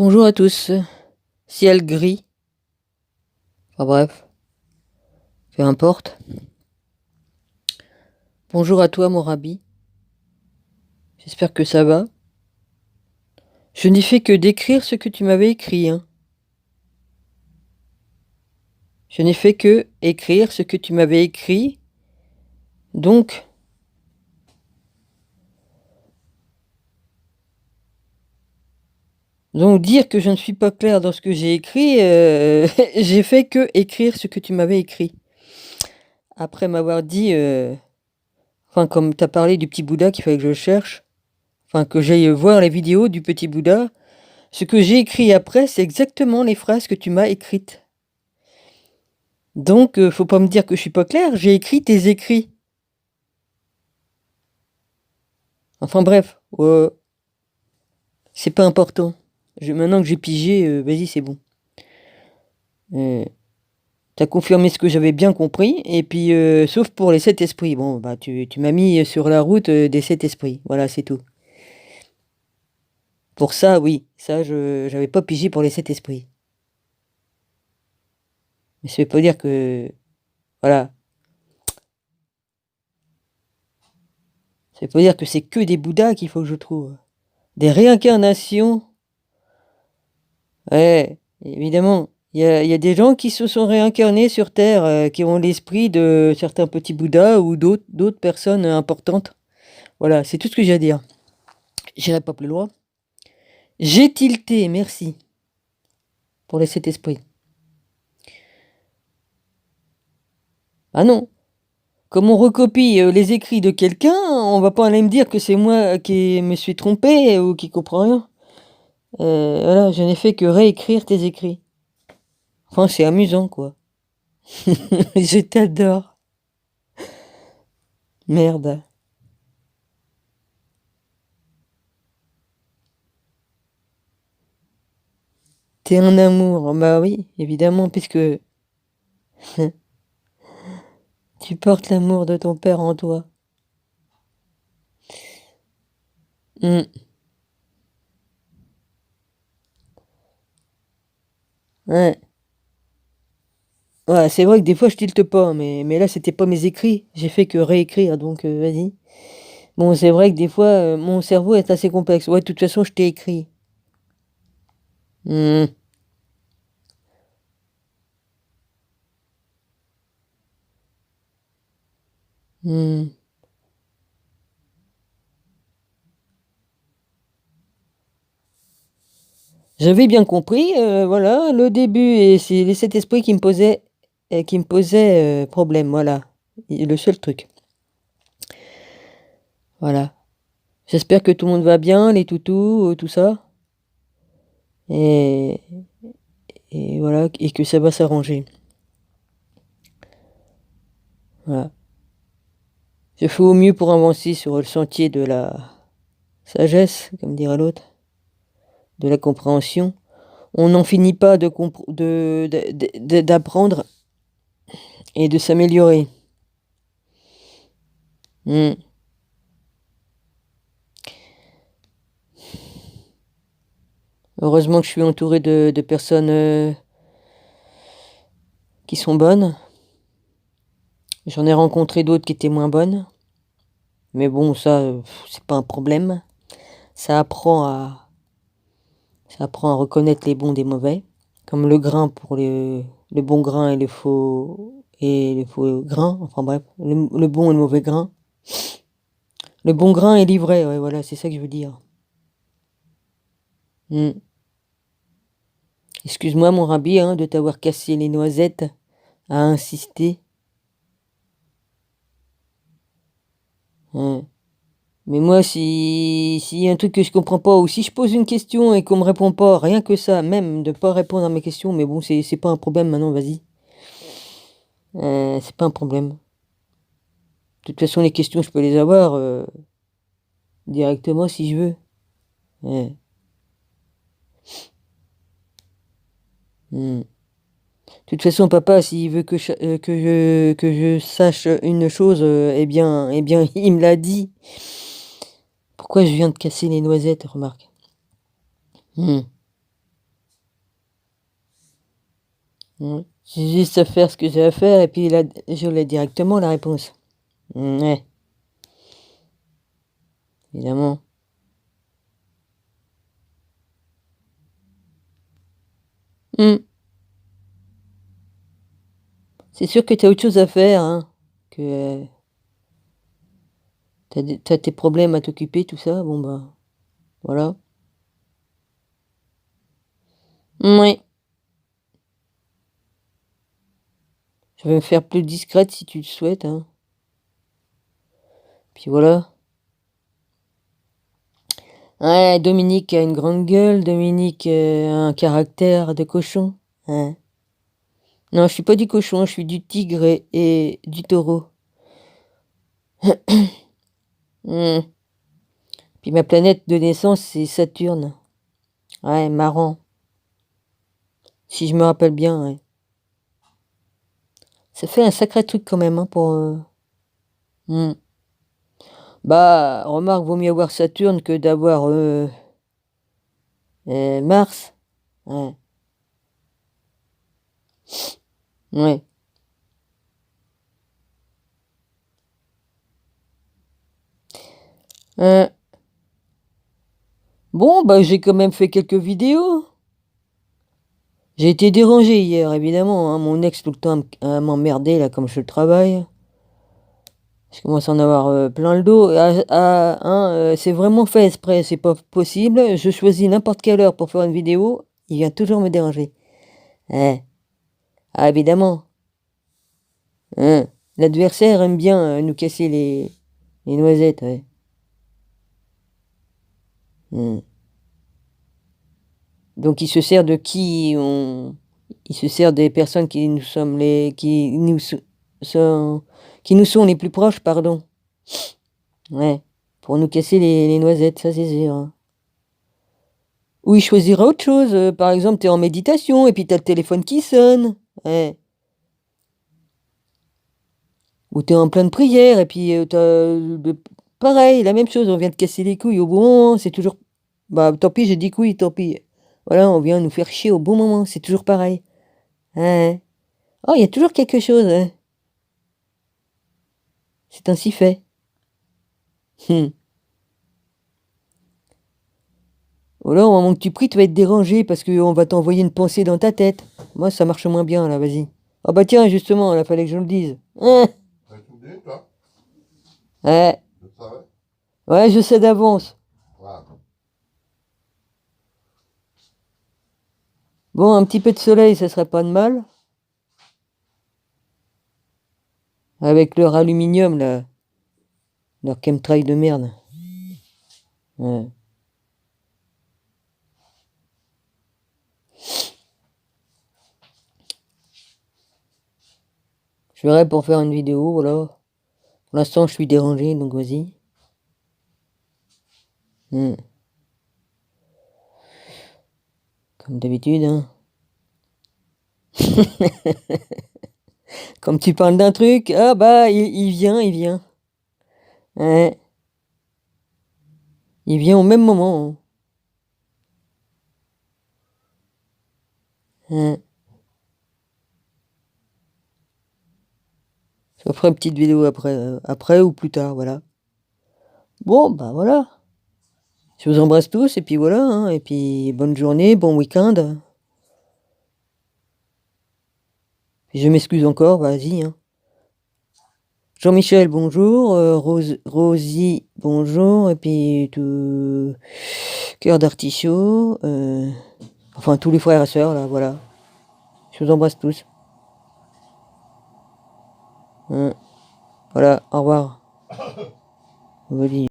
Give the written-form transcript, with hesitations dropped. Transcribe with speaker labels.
Speaker 1: Bonjour à tous. Ciel gris. Enfin bref, peu importe. Bonjour à toi, mon Rabbi. J'espère que ça va. Je n'ai fait que d'écrire ce que tu m'avais écrit, hein. Je n'ai fait que écrire ce que tu m'avais écrit. Donc, dire que je ne suis pas clair dans ce que j'ai écrit, j'ai fait que écrire ce que tu m'avais écrit. Après m'avoir dit, enfin comme tu as parlé du petit Bouddha qu'il fallait que je cherche, enfin que j'aille voir les vidéos du petit Bouddha, ce que j'ai écrit après, c'est exactement les phrases que tu m'as écrites. Donc, faut pas me dire que je suis pas clair, j'ai écrit tes écrits. Enfin bref, c'est pas important. Maintenant que j'ai pigé, vas-y, c'est bon. T'as confirmé ce que j'avais bien compris, et puis, sauf pour les 7 esprits. Bon, bah, tu m'as mis sur la route des 7 esprits. Voilà, c'est tout. Pour ça, oui, ça, j'avais pas pigé pour les 7 esprits. Mais ça veut pas dire que. Voilà. Ça veut pas dire que c'est que des Bouddhas qu'il faut que je trouve. Des réincarnations. Ouais, évidemment. Il y a des gens qui se sont réincarnés sur Terre, qui ont l'esprit de certains petits Bouddhas ou d'autres personnes importantes. Voilà, c'est tout ce que j'ai à dire. J'irai pas plus loin. J'ai tilté, merci, pour les 7 esprits. Ah non, comme on recopie les écrits de quelqu'un, on va pas aller me dire que c'est moi qui me suis trompé ou qui comprend rien. Voilà, je n'ai fait que réécrire tes écrits. Enfin, c'est amusant, quoi. Je t'adore. Merde. T'es un amour. Bah oui, évidemment, puisque tu portes l'amour de ton père en toi. Hmm. Ouais. Ouais, c'est vrai que des fois je tilte pas, mais là c'était pas mes écrits. J'ai fait que réécrire, donc vas-y. Bon, c'est vrai que des fois mon cerveau est assez complexe. Ouais, de toute façon, je t'ai écrit. Hmm. Hmm. J'avais bien compris, voilà, le début, et c'est les 7 esprits qui me posaient problème, voilà. Le seul truc. Voilà. J'espère que tout le monde va bien, les toutous, tout ça. Et, et voilà, et que ça va s'arranger. Voilà. Je fais au mieux pour avancer sur le sentier de la sagesse, comme dirait l'autre, de la compréhension. On n'en finit pas d'apprendre et de s'améliorer. Hmm. Heureusement que je suis entouré de personnes qui sont bonnes. J'en ai rencontré d'autres qui étaient moins bonnes. Mais bon, ça, c'est pas un problème. Ça apprend à, ça apprend à reconnaître les bons des mauvais. Comme le grain pour le bon grain et le faux grain. Enfin bref, le bon et le mauvais grain. Le bon grain est l'ivraie, ouais, voilà, c'est ça que je veux dire. Hmm. Excuse-moi, mon rabbi, hein, de t'avoir cassé les noisettes à insister. Ouais. Mais moi, s'il y a un truc que je comprends pas, ou si je pose une question et qu'on me répond pas, rien que ça, même de pas répondre à mes questions, mais bon, c'est pas un problème maintenant, vas-y. C'est pas un problème. De toute façon, les questions, je peux les avoir directement si je veux. Ouais. Hmm. De toute façon, papa, s'il veut que je sache une chose, eh bien, il me l'a dit. Pourquoi je viens de casser les noisettes, remarque. Hmm. Ouais. J'ai juste à faire ce que j'ai à faire et puis là, je l'ai directement la réponse. Ouais, évidemment. Hmm. C'est sûr que t'as autre chose à faire, hein, que t'as tes problèmes à t'occuper, tout ça. Bon bah, voilà. Oui, je vais me faire plus discrète si tu le souhaites, hein. Puis voilà. Ouais, Dominique a une grande gueule, Dominique a un caractère de cochon. Ouais. Non, je suis pas du cochon, je suis du tigre et du taureau. Hmm. Puis ma planète de naissance, c'est Saturne. Ouais, marrant. Si je me rappelle bien, ouais. Ça fait un sacré truc quand même, hein, pour... hmm. Bah, remarque, vaut mieux avoir Saturne que d'avoir Mars. Ouais, ouais. Euh, bon, bah j'ai quand même fait quelques vidéos. J'ai été dérangé hier, évidemment, hein. Mon ex tout le temps à m'emmerder, là, comme je travaille. Je commence à en avoir plein le dos. Hein, c'est vraiment fait exprès, c'est pas possible. Je choisis n'importe quelle heure pour faire une vidéo, il vient toujours me déranger. Eh, ah, évidemment. Hein. L'adversaire aime bien nous casser les noisettes, ouais. Hmm. Donc il se sert de qui on... Il se sert des personnes qui nous sommes les... sont... qui nous sont les plus proches, pardon. Ouais. Pour nous casser les noisettes, ça c'est sûr, hein. Ou il choisira autre chose. Par exemple, t'es en méditation et puis t'as le téléphone qui sonne. Ouais. Ou t'es en pleine prière et puis pareil, la même chose, on vient te casser les couilles au bon moment, c'est toujours... Bah tant pis, j'ai dit couilles, tant pis. Voilà, on vient nous faire chier au bon moment, c'est toujours pareil. Ouais. Oh, il y a toujours quelque chose, hein. C'est ainsi fait. Hum. Ou alors, au moment que tu pries, tu vas être dérangé parce qu'on va t'envoyer une pensée dans ta tête. Moi, ça marche moins bien, là, vas-y. Ah bah tiens, justement, là, fallait que je le dise. Hein.
Speaker 2: T'avais tout dit, toi?
Speaker 1: Ouais,
Speaker 2: Je le savais.
Speaker 1: ouais, je sais d'avance.
Speaker 2: Voilà.
Speaker 1: Bon, un petit peu de soleil, ça serait pas de mal. Avec leur aluminium, là. Leur chemtrail de merde. Ouais. Je verrai pour faire une vidéo, voilà. Pour l'instant, je suis dérangé, donc vas-y. Hmm. Comme d'habitude, hein. Comme tu parles d'un truc, ah bah, il vient, il vient. Ouais. Il vient au même moment, hein. Ouais. Je ferai une petite vidéo après ou plus tard, voilà. Bon, bah voilà. Je vous embrasse tous, et puis voilà, hein. Et puis bonne journée, bon week-end. Je m'excuse encore, vas-y, hein. Jean-Michel, bonjour. Rosie, bonjour. Et puis tout... Cœur d'artichaut. Enfin, tous les frères et sœurs, là, voilà. Je vous embrasse tous. Hein. Voilà, au revoir. Vas-y.